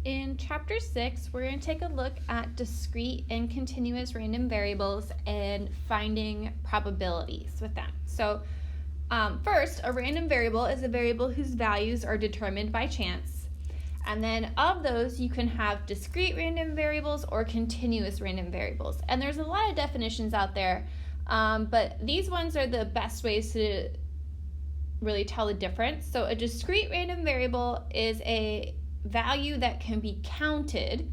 In Chapter 6, we're going to take a look at discrete and continuous random variables and finding probabilities with them. So first, a random variable is a variable whose values are determined by chance. And then of those, you can have discrete random variables or continuous random variables. And there's a lot of definitions out there, but these ones are the best ways to really tell the difference. So a discrete random variable is a value that can be counted,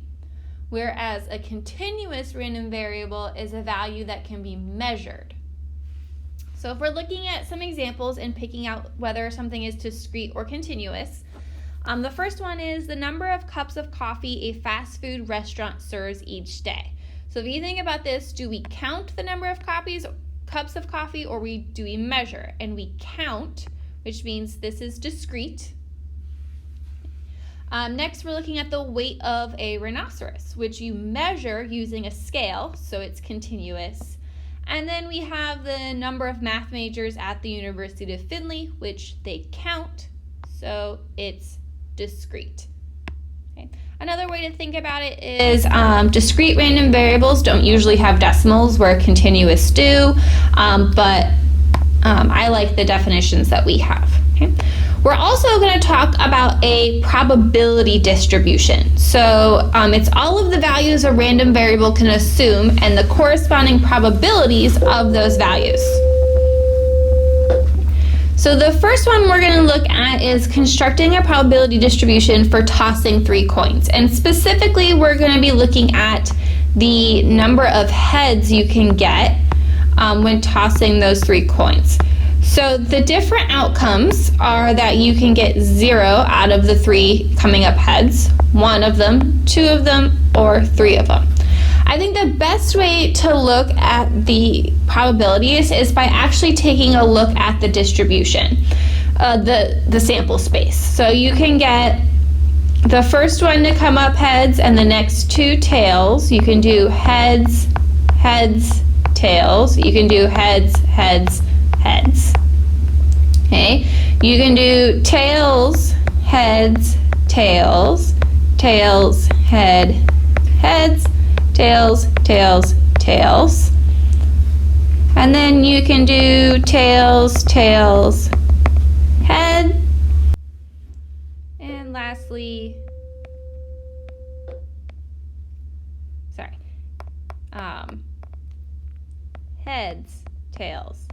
whereas a continuous random variable is a value that can be measured. So if we're looking at some examples and picking out whether something is discrete or continuous, the first one is the number of cups of coffee a fast food restaurant serves each day. So if you think about this, do we count the number of cups of coffee, or do we measure? And we count, which means this is discrete. Next, we're looking at the weight of a rhinoceros, which you measure using a scale, so it's continuous. And then we have the number of math majors at the University of Findlay, which they count, so it's discrete. Okay. Another way to think about it is discrete random variables don't usually have decimals where continuous do, but I like the definitions that we have. Okay. We're also going to talk about a probability distribution. So it's all of the values a random variable can assume and the corresponding probabilities of those values. So the first one we're going to look at is constructing a probability distribution for tossing 3 coins. And specifically, we're going to be looking at the number of heads you can get when tossing those 3 coins. So the different outcomes are that you can get 0 out of the 3 coming up heads, 1 of them, 2 of them, or 3 of them. I think the best way to look at the probabilities is by actually taking a look at the distribution, the sample space. So you can get the first one to come up heads and the next 2 tails. You can do heads, heads, tails. You can do heads, heads, heads. Okay, you can do tails, heads, tails, tails, head, heads, tails, tails, tails. And then you can do tails, tails, head. And lastly, heads, tails,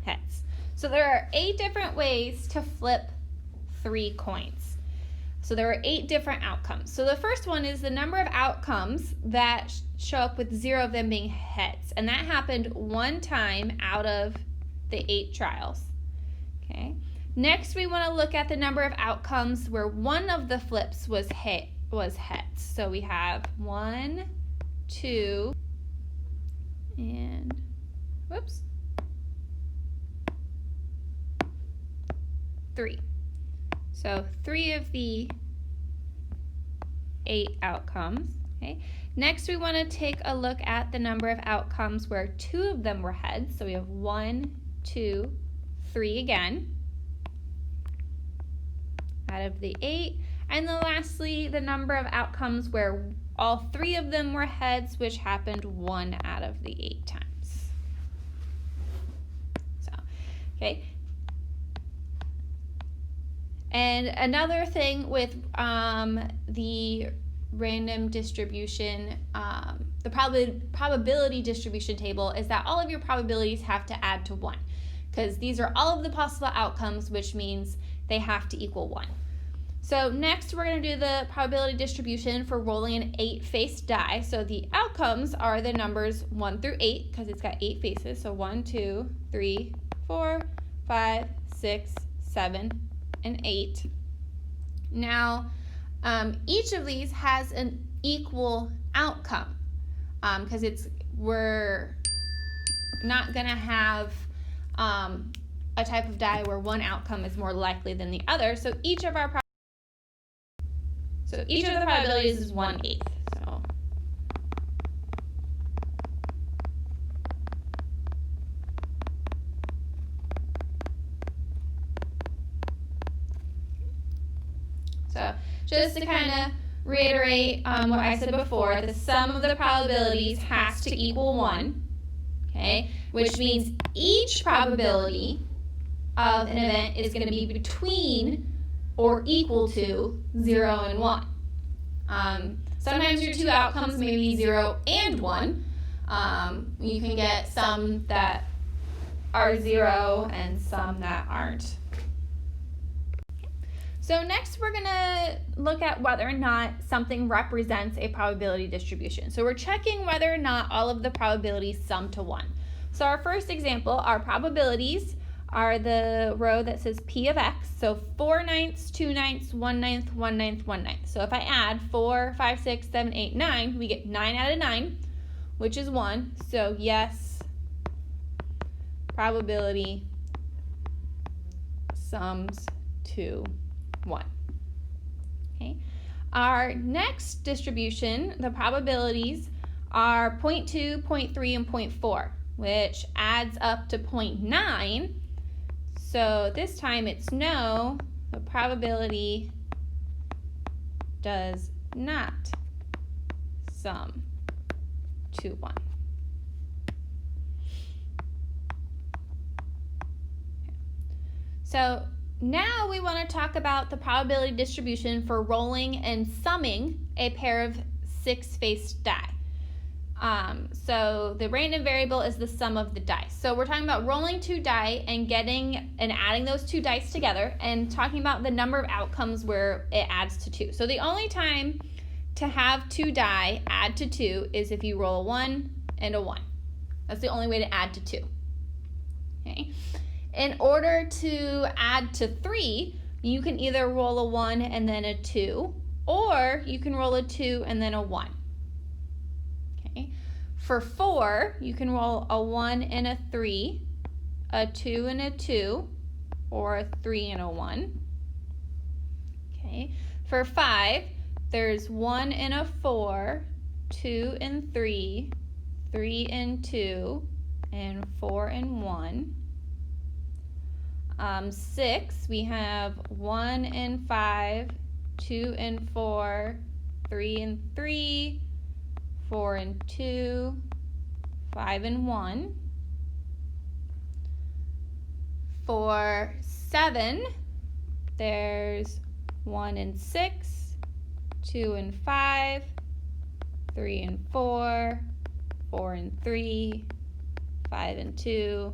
heads. So there are 8 different ways to flip 3 coins. So there are 8 different outcomes. So the first one is the number of outcomes that show up with 0 of them being heads. And that happened 1 time out of the 8 trials. Okay. Next, we want to look at the number of outcomes where 1 of the flips was heads. So we have 1, 2, and 3. So 3 of the 8 outcomes. Okay. Next, we want to take a look at the number of outcomes where 2 of them were heads. So we have 1, 2, 3 again out of the 8. And then lastly, the number of outcomes where all 3 of them were heads, which happened 1 out of the 8 times. So, okay. And another thing with the random distribution, the probability distribution table is that all of your probabilities have to add to 1, because these are all of the possible outcomes, which means they have to equal 1. So next we're going to do the probability distribution for rolling an 8-faced die. So the outcomes are the numbers 1 through 8, because it's got 8 faces. So 1, 2, 3, 4, 5, 6, 7, and 8. Now, each of these has an equal outcome, because we're not going to have a type of die where one outcome is more likely than the other. So each of the probabilities is 1/8. So just to kind of reiterate what I said before. The sum of the probabilities has to equal 1, okay? Which means each probability of an event is going to be between or equal to 0 and 1. Sometimes your two outcomes may be 0 and 1. You can get some that are 0 and some that aren't. So next we're going to look at whether or not something represents a probability distribution. So we're checking whether or not all of the probabilities sum to 1. So our first example, our probabilities are the row that says P of X. So 4/9, 2/9, 1/9, 1/9, 1/9. So if I add 4, 5, 6, 7, 8, 9, we get 9 out of 9, which is 1. So yes, probability sums to 1. Okay. Our next distribution, the probabilities are 0.2, 0.3, and 0.4, which adds up to 0.9. So this time it's no, the probability does not sum to 1. So now we want to talk about the probability distribution for rolling and summing a pair of 6-faced die. So the random variable is the sum of the dice. So we're talking about rolling 2 die and adding those 2 dice together and talking about the number of outcomes where it adds to 2. So the only time to have 2 die add to 2 is if you roll a 1 and a 1. That's the only way to add to 2. Okay. In order to add to 3, you can either roll a 1 and then a 2, or you can roll a 2 and then a 1. Okay. For 4, you can roll a 1 and a 3, a 2 and a 2, or a 3 and a 1. Okay. For 5, there's 1 and a 4, 2 and 3, 3 and 2, and 4 and 1. 6, we have 1 and 5, 2 and 4, 3 and 3, 4 and 2, 5 and 1. For 7, there's 1 and 6, 2 and 5, 3 and 4, 4 and 3, 5 and 2,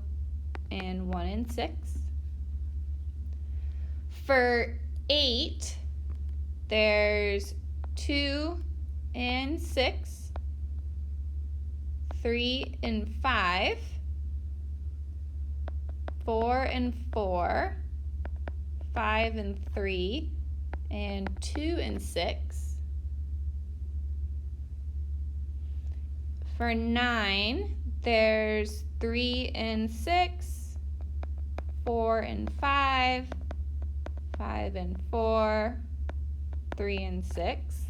and 1 and 6. For 8, there's 2 and 6, 3 and 5, 4 and 4, 5 and 3, and 2 and 6. For 9, there's 3 and 6, 4 and 5, 5 and 4, 3 and 6.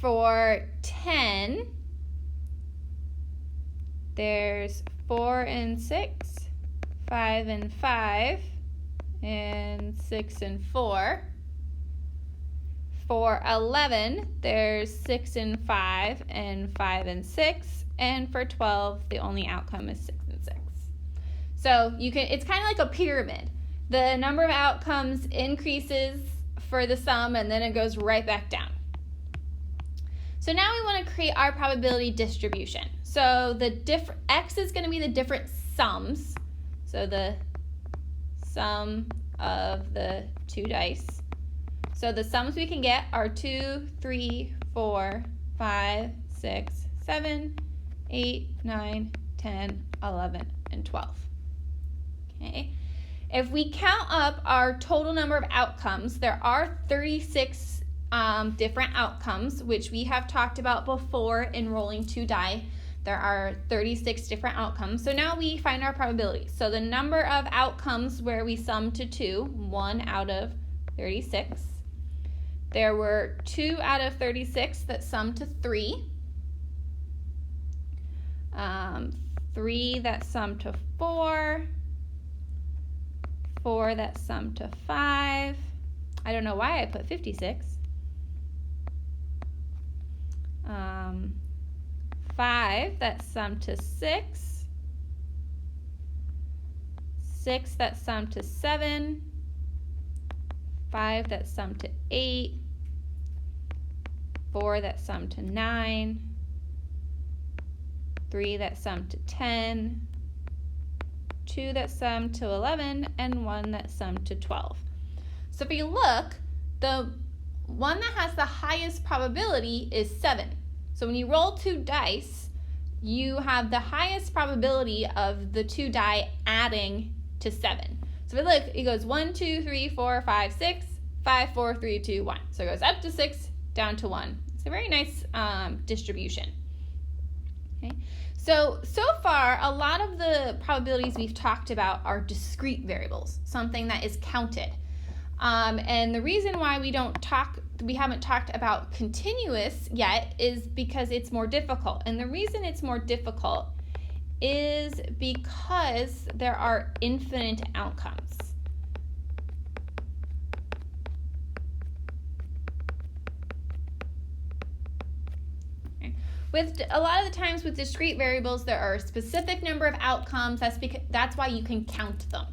For 10, there's 4 and 6, 5 and 5, and 6 and 4. For 11, there's 6 and 5, and 5 and 6. And for 12, the only outcome is 6 and 6. So it's kind of like a pyramid. The number of outcomes increases for the sum, and then it goes right back down. So now we want to create our probability distribution. So the x is going to be the different sums. So the sum of the 2 dice. So the sums we can get are 2, 3, 4, 5, 6, 7, 8, 9, 10, 11, and 12. Okay. If we count up our total number of outcomes, there are 36 different outcomes, which we have talked about before in rolling 2 die. There are 36 different outcomes. So now we find our probability. So the number of outcomes where we sum to 2, 1 out of 36. There were 2 out of 36 that sum to 3. 3 that sum to 4. 4 that sum to 5. I don't know why I put 56. 5 that sum to 6, 6 that sum to 7, 5 that sum to 8, 4 that sum to 9, 3 that sum to 10, 2 that sum to 11, and 1 that sum to 12. So if you look, the one that has the highest probability is 7. So when you roll 2 dice, you have the highest probability of the 2 die adding to 7. So if you look, it goes 1, 2, 3, 4, 5, 6, 5, 4, 3, 2, 1. So it goes up to 6, down to 1. It's a very nice distribution. Okay. So far, a lot of the probabilities we've talked about are discrete variables, something that is counted. And the reason why we haven't talked about continuous yet is because it's more difficult. And the reason it's more difficult is because there are infinite outcomes. With a lot of the times with discrete variables, there are a specific number of outcomes. That's why you can count them.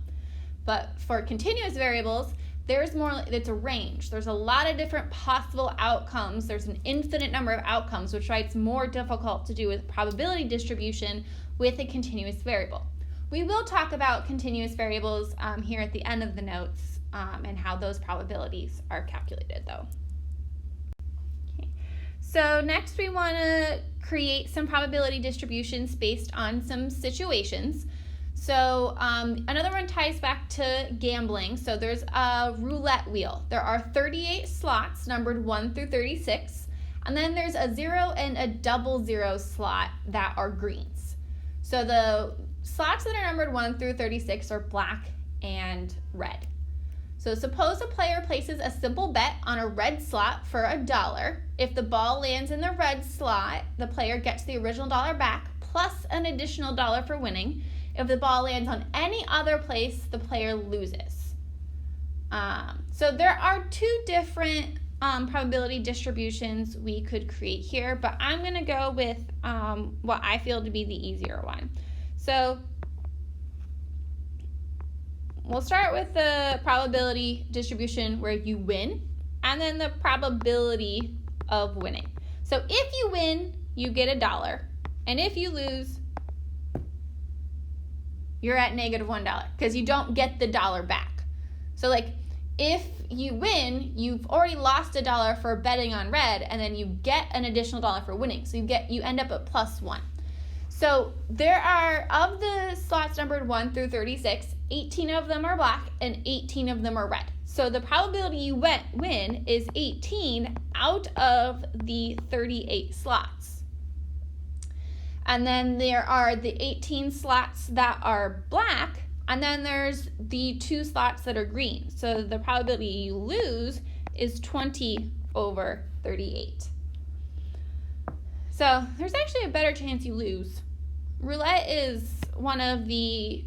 But for continuous variables, it's a range. There's a lot of different possible outcomes. There's an infinite number of outcomes, which is why it's more difficult to do with probability distribution with a continuous variable. We will talk about continuous variables here at the end of the notes and how those probabilities are calculated, though. So next we want to create some probability distributions based on some situations. So another one ties back to gambling. So there's a roulette wheel. There are 38 slots numbered 1 through 36. And then there's a 0 and a double 0 slot that are greens. So the slots that are numbered 1 through 36 are black and red. So suppose a player places a simple bet on a red slot for $1. If the ball lands in the red slot, the player gets the original $1 back plus an additional $1 for winning. If the ball lands on any other place, the player loses. So there are 2 different probability distributions we could create here, but I'm going to go with what I feel to be the easier one. So we'll start with the probability distribution where you win, and then the probability of winning. So if you win, you get $1, and if you lose, you're at -$1 because you don't get the $1 back. So like if you win, you've already lost $1 for betting on red, and then you get an additional $1 for winning. So you end up at +1. So there are, of the slots numbered 1 through 36, 18 of them are black and 18 of them are red. So the probability you win is 18 out of the 38 slots. And then there are the 18 slots that are black, and then there's the 2 slots that are green. So the probability you lose is 20 over 38. So there's actually a better chance you lose. Roulette is one of the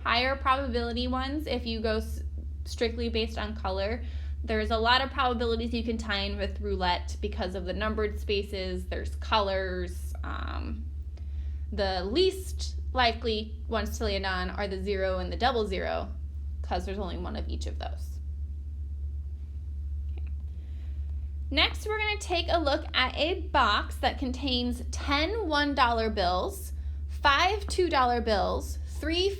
higher probability ones if you go strictly based on color. There's a lot of probabilities you can tie in with roulette because of the numbered spaces, there's colors. The least likely ones to land on are the 0 and the double 0 because there's only one of each of those. Okay. Next, we're going to take a look at a box that contains 10 $1 bills, 5 $2 bills, 3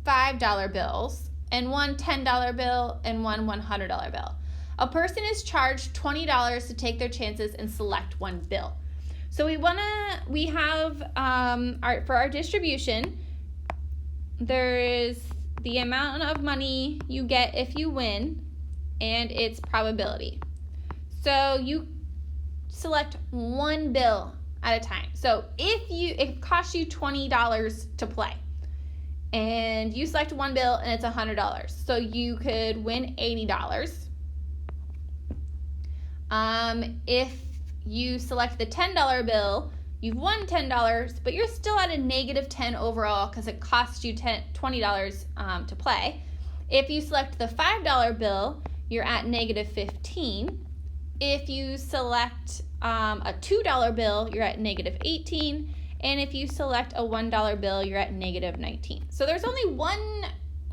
$5 bills, and 1 $10 bill and 1 $100 bill. A person is charged $20 to take their chances and select one bill. So we have for our distribution, there is the amount of money you get if you win and its probability. So you select one bill at a time. So it costs you $20 to play, and you select one bill and it's $100. So you could win $80. If you select the $10 bill, you've won $10, but you're still at a -10 overall because it costs you $20 to play. If you select the $5 bill, you're at -15. if you select a $2 bill, you're at -18, and if you select a $1 bill, you're at -19. So there's only one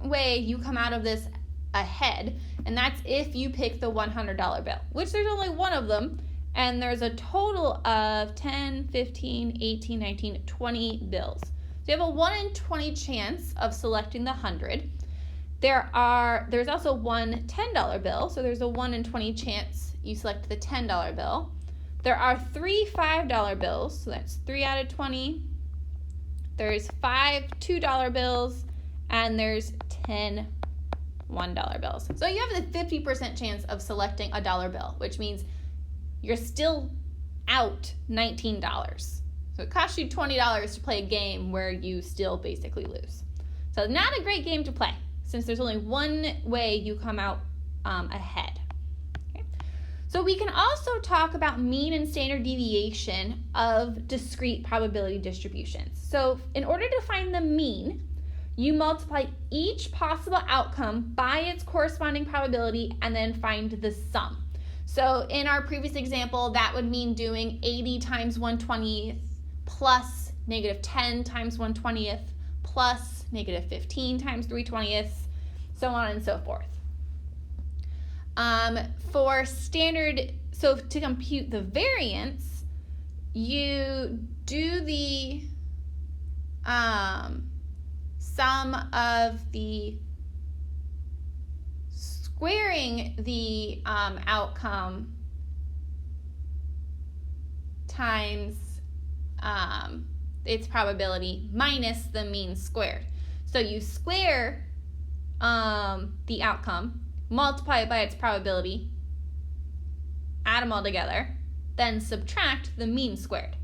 way you come out of this ahead, and that's if you pick the $100 bill, which there's only one of them, and there's a total of 10, 15, 18, 19, 20 bills. So you have a 1 in 20 chance of selecting the 100. There's also one $10 bill, so there's a 1 in 20 chance you select the $10 bill. There are 3 $5 bills, so that's 3 out of 20. There's 5 $2 bills, and there's 10 $1 bills. So you have the 50% chance of selecting a dollar bill, which means you're still out $19. So it costs you $20 to play a game where you still basically lose. So not a great game to play, since there's only one way you come out ahead. Okay. So we can also talk about mean and standard deviation of discrete probability distributions. So in order to find the mean, you multiply each possible outcome by its corresponding probability and then find the sum. So in our previous example, that would mean doing 80 times 1/20th plus -10 times 1/20th plus -15 times 3/20th, so on and so forth. For standard, so to compute the variance, you do the sum of the squaring the outcome times its probability minus the mean squared. So you square the outcome, multiply it by its probability, add them all together, then subtract the mean squared.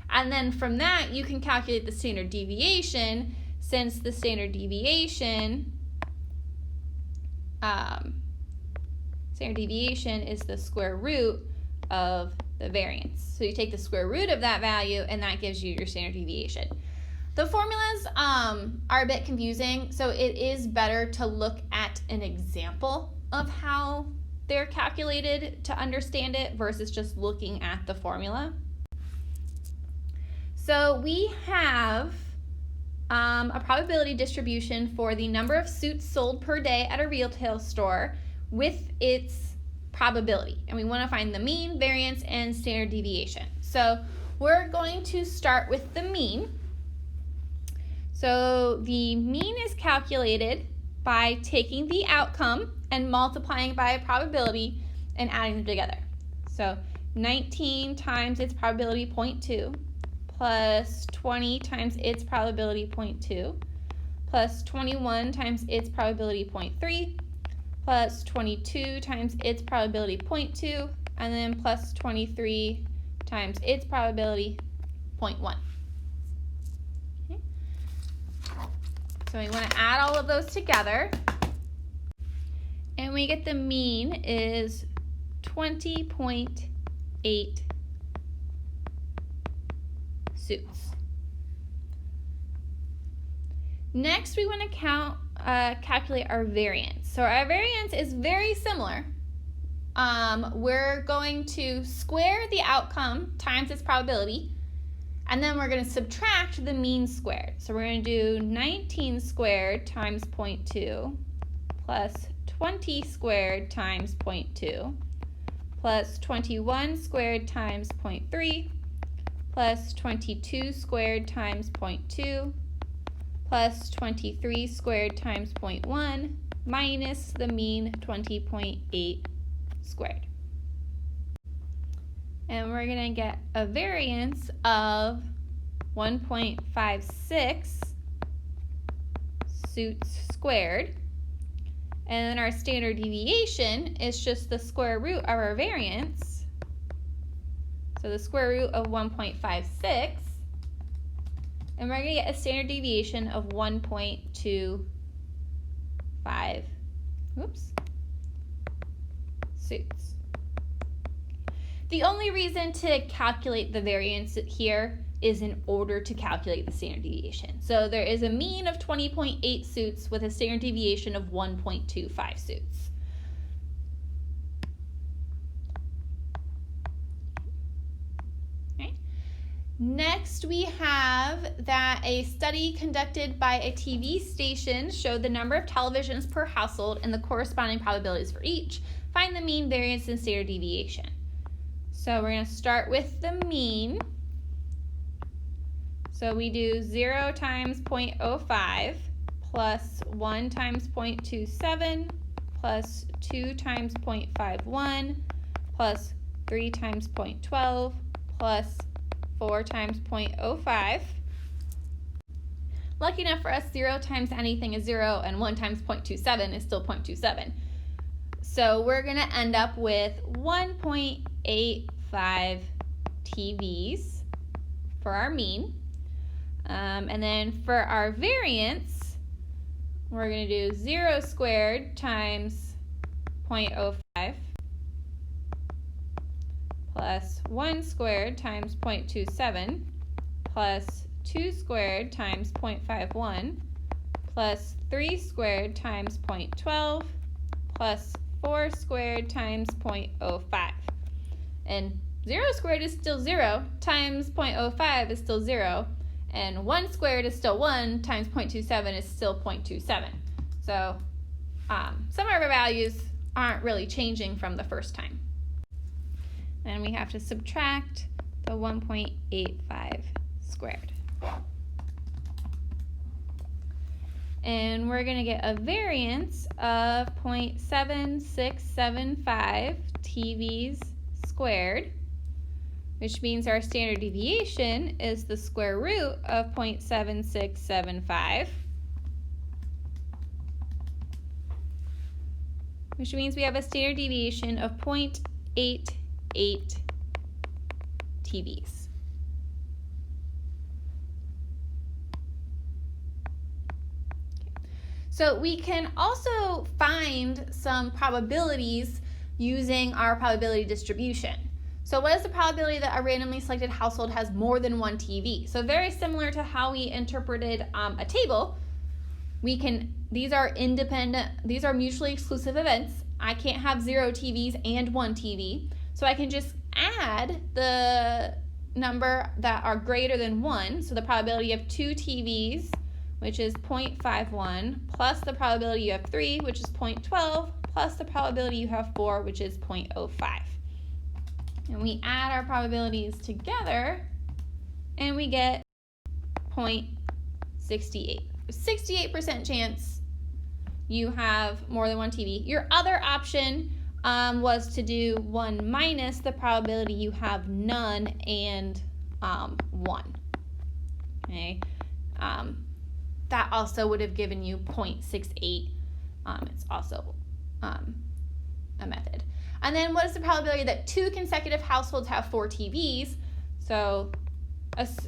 And then from that, you can calculate the standard deviation, since the standard deviation is the square root of the variance. So you take the square root of that value, and that gives you your standard deviation. The formulas are a bit confusing, so it is better to look at an example of how they're calculated to understand it versus just looking at the formula. So we have a probability distribution for the number of suits sold per day at a retail store with its probability. And we want to find the mean, variance, and standard deviation. So we're going to start with the mean. So the mean is calculated by taking the outcome and multiplying by a probability and adding them together. So 19 times its probability 0.2 plus 20 times its probability 0.2 plus 21 times its probability 0.3 plus 22 times its probability 0.2 and then plus 23 times its probability 0.1. Okay. So we want to add all of those together, and we get the mean is 20.8 suits. Next, we want to calculate our variance. So our variance is very similar. We're going to square the outcome times its probability, and then we're going to subtract the mean squared. So we're going to do 19 squared times 0.2 plus 20 squared times 0.2 plus 21 squared times 0.3 plus 22 squared times 0.2 plus 23 squared times 0.1 minus the mean 20.8 squared. And we're going to get a variance of 1.56 suits squared. And then our standard deviation is just the square root of our variance. So the square root of 1.56. And we're going to get a standard deviation of 1.25 suits. The only reason to calculate the variance here is in order to calculate the standard deviation. So there is a mean of 20.8 suits with a standard deviation of 1.25 suits. Next, we have that a study conducted by a TV station showed the number of televisions per household and the corresponding probabilities for each. Find the mean, variance, and standard deviation. So we're going to start with the mean. So we do 0 times 0.05 plus 1 times 0.27 plus 2 times 0.51 plus 3 times 0.12 plus 4 times 0.05. Lucky enough for us, 0 times anything is 0, and 1 times 0.27 is still 0.27. So we're going to end up with 1.85 TVs for our mean. And then for our variance, we're going to do 0 squared times 0.05 plus 1 squared times 0.27 plus 2 squared times 0.51 plus 3 squared times 0.12 plus 4 squared times 0.05. And 0 squared is still 0 times 0.05 is still 0. And 1 squared is still 1 times 0.27 is still 0.27. So some of our values aren't really changing from the first time. And we have to subtract the 1.85 squared. And we're going to get a variance of 0.7675 TVs squared, which means our standard deviation is the square root of 0.7675, which means we have a standard deviation of 0.88 TVs. So we can also find some probabilities using our probability distribution. So what is the probability that a randomly selected household has more than one TV? So very similar to how we interpreted a table, these are mutually exclusive events. I can't have 0 TVs and 1 TV. So I can just add the number that are greater than 1. So the probability of 2 TVs, which is 0.51, plus the probability you have 3, which is 0.12, plus the probability you have 4, which is 0.05. And we add our probabilities together, and we get 0.68. 68% chance you have more than one TV. Your other option was to do 1 minus the probability you have none and 1. Okay. That also would have given you 0.68. It's also a method. And then what is the probability that 2 consecutive households have 4 TVs? So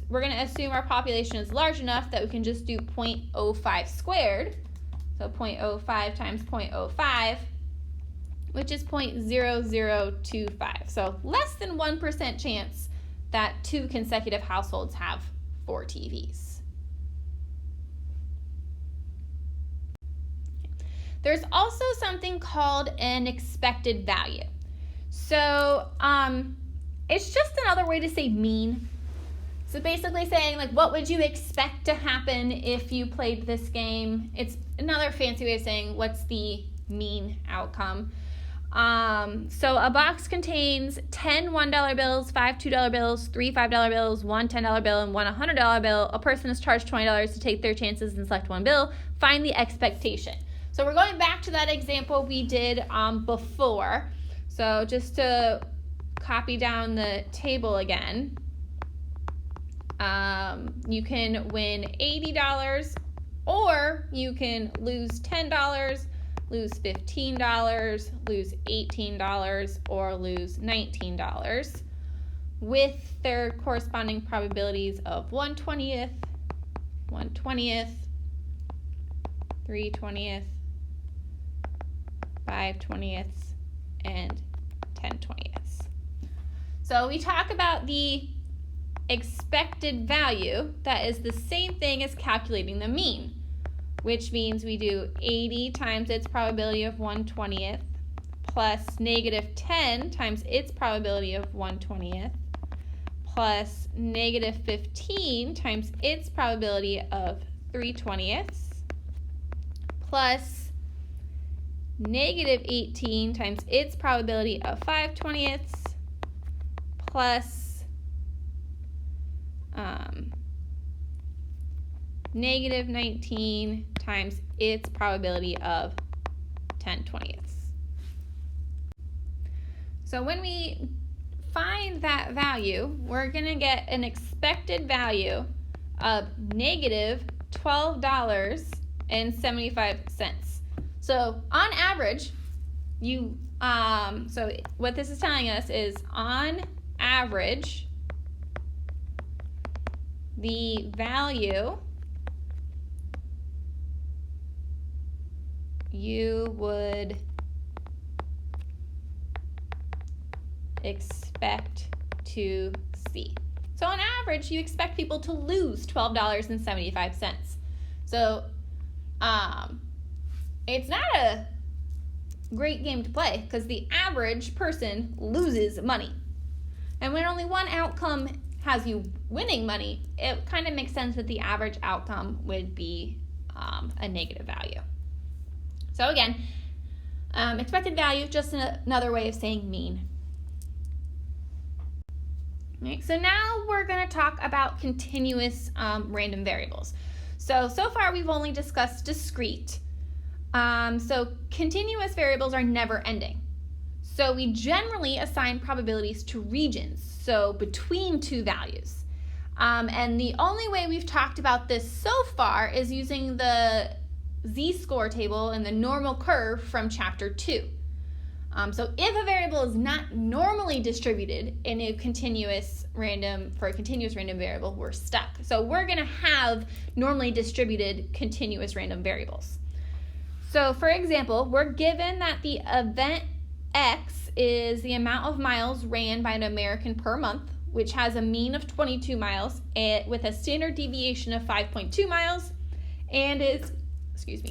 we're going to assume our population is large enough that we can just do 0.05 squared. So 0.05 times 0.05, which is 0.0025. So less than 1% chance that 2 consecutive households have 4 TVs. There's also something called an expected value. So it's just another way to say mean. So basically saying, like, what would you expect to happen if you played this game? It's another fancy way of saying what's the mean outcome. So a box contains 10 $1 bills, 5 $2 bills, 3 $5 bills, 1 $10 bill, and 1 $100 bill. A person is charged $20 to take their chances and select one bill. Find the expectation. So we're going back to that example we did before. So just to copy down the table again, you can win $80, or you can lose $10, lose $15, lose $18, or lose $19 with their corresponding probabilities of 1/20th, 1/20th, 3/20th, 5/20th, and 10/20th. So we talk about the expected value. That is the same thing as calculating the mean, which means we do 80 times its probability of 1/20th plus -10 times its probability of 1/20th plus negative 15 times its probability of 3/20 plus negative 18 times its probability of 5/20 plus negative 19 times its probability of 10/20. So when we find that value, we're going to get an expected value of negative $12.75. So on average, so what this is telling us is on average, the value you would expect to see. So on average, you expect people to lose $12.75. So it's not a great game to play because the average person loses money. And when only one outcome has you winning money, it kind of makes sense that the average outcome would be a negative value. So again, expected value, just another way of saying mean. Right, so now we're going to talk about continuous random variables. So far we've only discussed discrete. So continuous variables are never ending. So we generally assign probabilities to regions, so between two values. And the only way we've talked about this so far is using the z-score table and the normal curve from chapter 2. So if a variable is not normally distributed in a continuous random variable, we're stuck. So we're going to have normally distributed continuous random variables. So for example, we're given that the event X is the amount of miles ran by an American per month, which has a mean of 22 miles with a standard deviation of 5.2 miles and is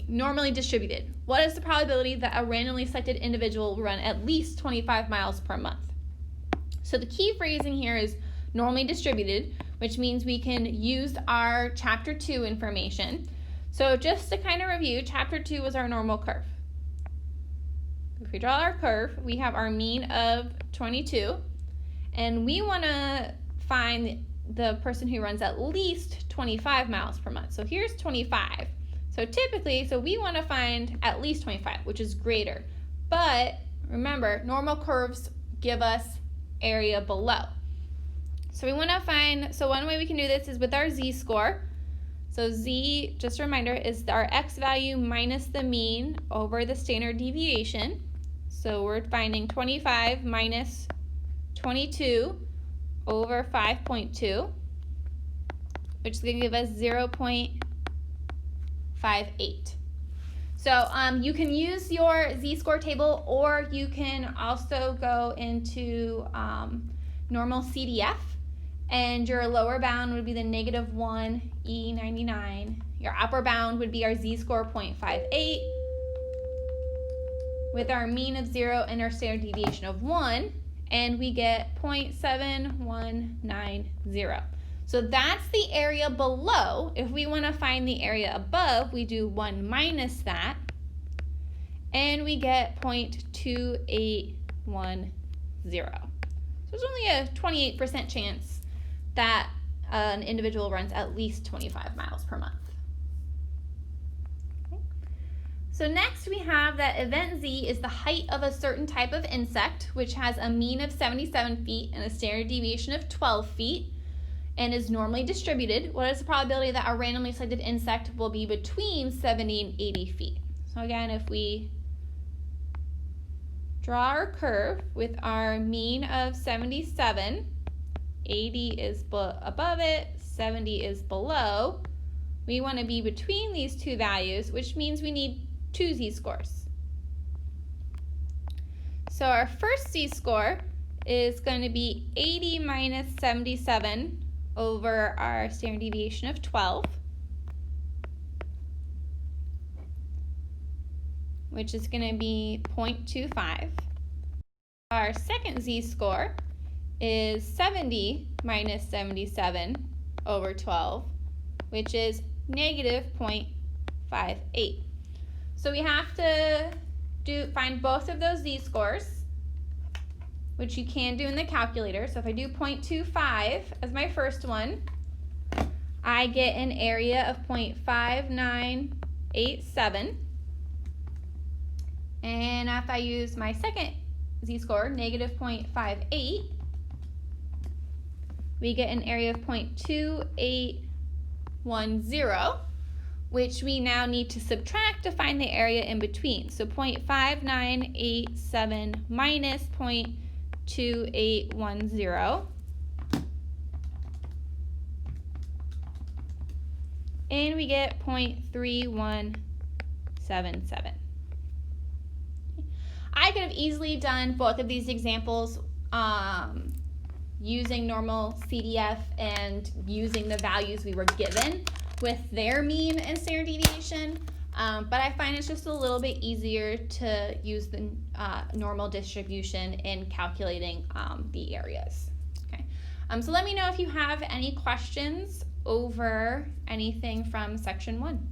normally distributed. What is the probability that a randomly selected individual will run at least 25 miles per month? So the key phrasing here is normally distributed, which means we can use our chapter 2 information. So just to kind of review, chapter 2 was our normal curve. If we draw our curve, we have our mean of 22, and we want to find the person who runs at least 25 miles per month. So here's 25. So typically, we want to find at least 25, which is greater. But remember, normal curves give us area below. So we want to find, one way we can do this is with our z-score. So z, just a reminder, is our x value minus the mean over the standard deviation. So we're finding 25 minus 22 over 5.2, which is going to give us 0.58. So you can use your z-score table, or you can also go into normal CDF, and your lower bound would be the -1 E99. Your upper bound would be our z-score 0.58 with our mean of 0 and our standard deviation of 1, and we get 0.7190. So that's the area below. If we want to find the area above, we do 1 minus that, and we get 0.2810. So there's only a 28% chance that an individual runs at least 25 miles per month. Okay. So next we have that event Z is the height of a certain type of insect, which has a mean of 77 feet and a standard deviation of 12 feet. And is normally distributed. What is the probability that a randomly selected insect will be between 70 and 80 feet? So again, if we draw our curve with our mean of 77, 80 is above it, 70 is below, we want to be between these two values, which means we need two z-scores. So our first z-score is going to be 80 minus 77 over our standard deviation of 12, which is going to be 0.25. Our second z-score is 70 minus 77 over 12, which is negative 0.58. So we have to find both of those z-scores, which you can do in the calculator. So if I do 0.25 as my first one, I get an area of 0.5987. And if I use my second z-score, negative 0.58, we get an area of 0.2810, which we now need to subtract to find the area in between. So 0.5987 minus 0.2810. And we get 0.3177. I could have easily done both of these examples using normal CDF and using the values we were given with their mean and standard deviation, but I find it's just a little bit easier to use the normal distribution in calculating the areas. Okay, so let me know if you have any questions over anything from section 1.